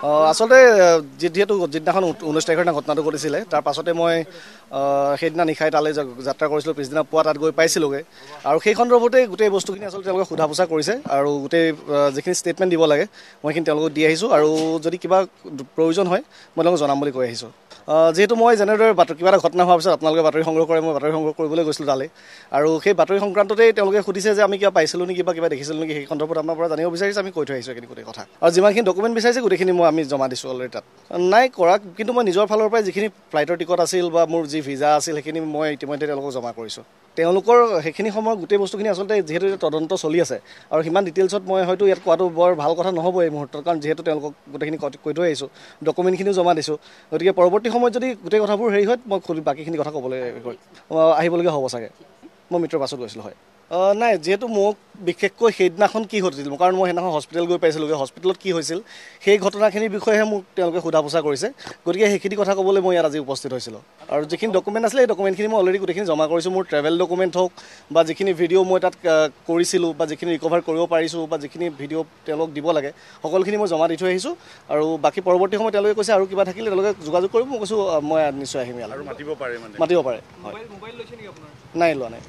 আচলতে যেহেতু যিদিনাখন 19 তাৰিখৰ দিনা ঘটনাটো ঘটিছিলে তাৰ পাছতে মই সেইদিনা নিশাই তালৈ যাত্ৰা কৰিছিলোঁ, পিছদিনা পুৱা তাত গৈ পাইছিলোঁগৈ আৰু সেই সন্দৰ্ভতে গোটেই বস্তুখিনি আচলতে তেওঁলোকে সোধা পোছা কৰিছে আৰু গোটেই যিখিনি ষ্টেটমেণ্ট দিব লাগে মই সেইখিনি তেওঁলোকক দি আহিছোঁ আৰু যদি কিবা প্ৰয়োজন হয় মই তেওঁলোকক জনাম বুলি কৈ আহিছোঁ। যিহেতু মই যেনেদৰে কিবা এটা ঘটনা হোৱাৰ পিছত আপোনালোকে বাতৰি সংগ্ৰহ কৰে, মই বাতৰি সংগ্ৰহ কৰিবলৈ গৈছিলোঁ তালৈ আৰু সেই বাতৰি সংক্ৰান্ততেই তেওঁলোকে সুধিছে যে আমি কিবা পাইছিলোঁ নেকি বা কিবা দেখিছিলোঁ নেকি, সেই সন্দৰ্ভত আপোনাৰ পৰা জানিব বিচাৰিছে, আমি কৈ থৈ আহিছোঁ এইখিনি গোটেই কথা আৰু যিমানখিনি ডকুমেণ্ট বিচাৰিছে গোটেইখিনি আমি জমা দিছোঁ অলৰেডি তাত। নাই কৰা, কিন্তু মই নিজৰ ফালৰ পৰাই যিখিনি ফ্লাইটৰ টিকট আছিল বা মোৰ যি ভিজা আছিল সেইখিনি মই ইতিমধ্যে তেওঁলোকক জমা কৰিছোঁ। তেওঁলোকৰ সেইখিনি সময়ত গোটেই বস্তুখিনি আচলতে যিহেতু তদন্ত চলি আছে আৰু সিমান ডিটেইলছত মই হয়তো ইয়াত কোৱাটো বৰ ভাল কথা নহ'ব এই মুহূৰ্তত, কাৰণ যিহেতু তেওঁলোকক গোটেইখিনি কৈ থৈ আহিছোঁ, ডকুমেণ্টখিনিও জমা দিছোঁ। গতিকে পৰৱৰ্তী সময়ত যদি গোটেই কথাবোৰ হেৰি হয় মই বাকীখিনি কথা ক'বলৈ আহিবলগীয়া হ'ব চাগে। মই মৃত্যুৰ পাছত গৈছিলোঁ হয়। নাই, যিহেতু মোক বিশেষকৈ সেইদিনাখন কি হৈছিল, কাৰণ মই সেইদিনাখন হস্পিটেল গৈ পাইছিলোঁগৈ, হস্পিটেলত কি হৈছিল সেই ঘটনাখিনিৰ বিষয়েহে মোক তেওঁলোকে সোধা পোছা কৰিছে। গতিকে সেইখিনি কথা ক'বলৈ মই ইয়াত আজি উপস্থিত হৈছিলোঁ আৰু যিখিনি ডকুমেণ্ট আছিলে সেই ডকুমেণ্টখিনি মই অলৰেডি গোটেইখিনি জমা কৰিছোঁ। মোৰ ট্ৰেভেল ডকুমেণ্ট হওক বা যিখিনি ভিডিঅ' মই তাত কৰিছিলোঁ বা যিখিনি ৰিকভাৰ কৰিব পাৰিছোঁ বা যিখিনি ভিডিঅ' তেওঁলোকক দিব লাগে সকলোখিনি মই জমা দি থৈ আহিছোঁ আৰু বাকী পৰৱৰ্তী সময়ত তেওঁলোকে কৈছে আৰু কিবা থাকিলে তেওঁলোকে যোগাযোগ কৰিব। মই কৈছোঁ মই নিশ্চয় আহিম ইয়ালৈ। আৰু মাতিব পাৰে হয়। নাই, লোৱা নাই।